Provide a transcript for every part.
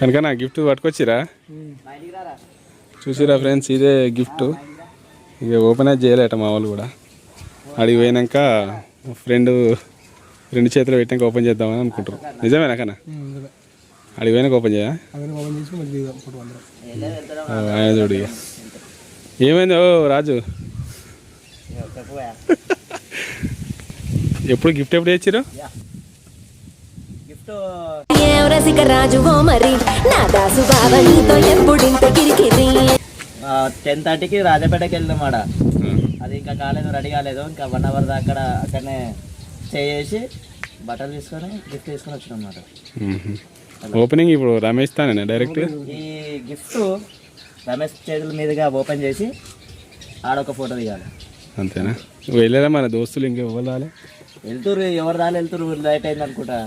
కనుక నా గిఫ్ట్ పట్టుకొచ్చిరా చూసిరా ఫ్రెండ్స్, ఇదే గిఫ్ట్. ఇక ఓపెన్ అయితే చేయలేట మా వాళ్ళు కూడా. అడిగి పోయినాక ఫ్రెండ్ చేతిలో పెట్టాక ఓపెన్ చేద్దామని అనుకుంటారు. నిజమేనా కన్నా? అడిగి పోయినాక ఓపెన్ చేయా ఆయన చూడు. ఇక ఏమైంది ఓ రాజు? ఎప్పుడు గిఫ్ట్ ఎప్పుడు తెచ్చిరు? రాజు 10:30కి రాజపేటకి వెళ్దాం ఆడ. అది ఇంకా కాలేదు, రెడీ కాలేదు. ఇంకా 1 అవర్ దాకా అక్కడనే స్టే చేసి బట్టలు తీసుకొని గిఫ్ట్ తీసుకొని వచ్చినాం అన్నమాట. ఓపెనింగ్ ఇప్పుడు రమేష్ తానే డైరెక్ట్. ఈ గిఫ్ట్ రమేష్ చేతుల మీదుగా ఓపెన్ చేసి ఆడొక ఫోటో దిగాలి. అంతేనా? వెళ్ళారా మన దోస్తులు? ఇంకా ఎవరు రాలే? వెళ్తురు, ఎవరు రాలే, వెళ్తురు. లైట్ అయింది అనుకుంటా.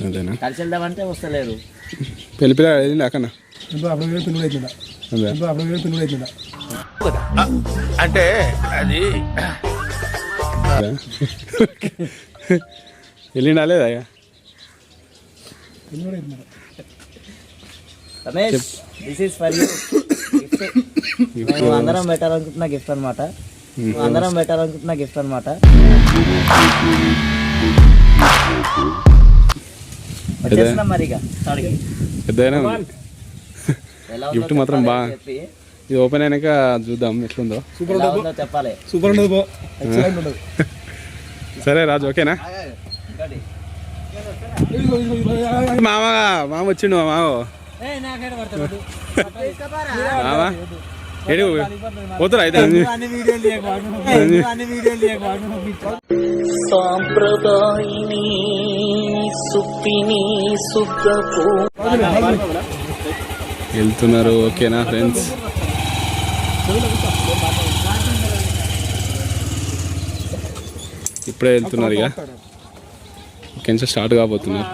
అంతేనా? కలిసి వెళ్దామంటే వస్తలేరు. పెళ్లి పిల్ల వెళ్ళింది అక్కన అంటే అది వెళ్ళిండా లేదా? Ramesh, this is for you. మేము అందరం పెట్టాలనుకుంటున్న గిఫ్ట్ అనమాట. అందరం పెట్టాలనుకుంటున్న గిఫ్ట్ అనమాట. వచ్చేస్తున్నాం మరి. ఇక పెద్దయినా గిఫ్ట్ మాత్రం బాగా. ఇది ఓపెన్ అయినాక చూద్దాం ఎట్లుందో. చెప్పాలి. సూపర్ ఉండదు. సరే రాజు, ఓకేనా? మామ వచ్చిండు. మా మామ ఏడు పోతురా అయితే. వెళ్తున్నారు. ఓకేనా ఫ్రెండ్స్? ఇప్పుడే వెళ్తున్నారు. ఇక ఇక్కడి నుంచి స్టార్ట్ కాబోతున్నారు.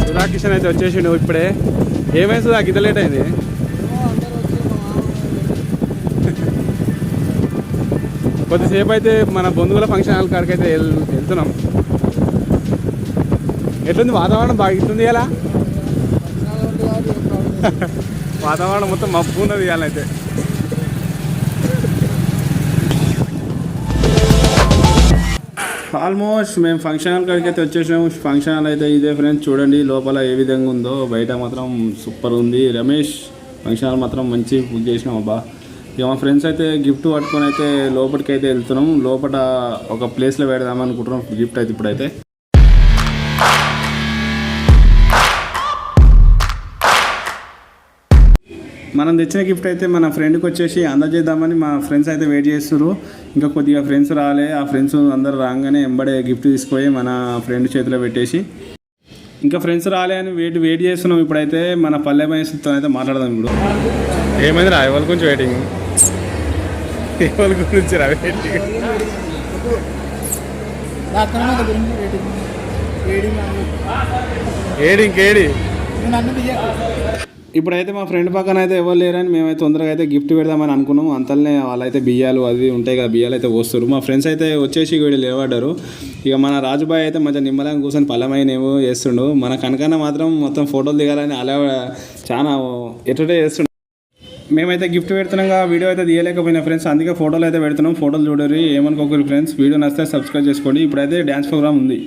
సుధాకిషన్ అయితే వచ్చేసిండు ఇప్పుడే. ఏమైంది సుధా, ఇంత లేట్ అయింది? కొద్దిసేపు అయితే మన బంధువుల ఫంక్షన్ హాల్ కాడికి అయితే వెళ్తున్నాం. ఎట్లుంది వాతావరణం? బాగా ఇట్లుంది ఇలా వాతావరణం మొత్తం మబ్బు ఉన్నది ఇవాళైతే. ఆల్మోస్ట్ మేము ఫంక్షన్ హాల్ కాడికి అయితే వచ్చేసాము. ఫంక్షన్ హాల్ అయితే ఇదే ఫ్రెండ్స్, చూడండి లోపల ఏ విధంగా ఉందో. బయట మాత్రం సూపర్ ఉంది. రమేష్ ఫంక్షన్ హాల్ మాత్రం మంచి బుక్ చేసినాం అబ్బా. ఇక మా ఫ్రెండ్స్ అయితే గిఫ్ట్ పట్టుకొని అయితే లోపలికి అయితే వెళ్తున్నాం. లోపల ఒక ప్లేస్లో పెడదామని అనుకుంటున్నాం గిఫ్ట్ అయితే. ఇప్పుడైతే మనం తెచ్చిన గిఫ్ట్ అయితే మన ఫ్రెండ్కి వచ్చేసి అందజేద్దామని మా ఫ్రెండ్స్ అయితే వెయిట్ చేస్తున్నారు. ఇంకా కొద్దిగా ఫ్రెండ్స్ రాలే. ఆ ఫ్రెండ్స్ అందరు రాగానే ఎంబడే గిఫ్ట్ తీసుకుపోయి మన ఫ్రెండ్ చేతిలో పెట్టేసి, ఇంకా ఫ్రెండ్స్ రాలే అని వెయిట్ చేస్తున్నాం. ఇప్పుడైతే మన పల్లె మహేష్తో అయితే మాట్లాడదాం. ఇప్పుడు ఏమైంది రా? ఎవరి గురించి వెయిటింగ్? ఎవరి గురించి రా వెయిటింగ్? ఏడి ఇప్పుడైతే మా ఫ్రెండ్ పక్కన అయితే ఎవరు లేరని మేమైతే తొందరగా అయితే గిఫ్ట్ పెడదామని అనుకున్నాం. అంతలోనే వాళ్ళైతే బియ్యాలు అవి ఉంటాయి కదా, బియ్యాలు అయితే వస్తారు. మా ఫ్రెండ్స్ అయితే వచ్చేసి వీళ్ళు లేవడ్డారు. ఇక మన రాజుబాయ్ అయితే మంచిగా నిమ్మలంగా కూర్చొని పల్లమైనేమో చేస్తుండు. మన కనకన్న మాత్రం మొత్తం ఫోటోలు దిగాలని అలా చాలా ఎటుటే చేస్తుండు. మేమైతే గిఫ్ట్ పెడుతున్నాం, వీడియో అయితే తీయలేకపోయినా ఫ్రెండ్స్, అందుకే ఫోటోలు అయితే పెడుతున్నాం. ఫోటోలు చూడరు, ఏమనుకోకూడదు ఫ్రెండ్స్. వీడియో నచ్చితే సబ్స్క్రైబ్ చేసుకోండి. ఇప్పుడైతే డ్యాన్స్ ప్రోగ్రామ్ ఉంది.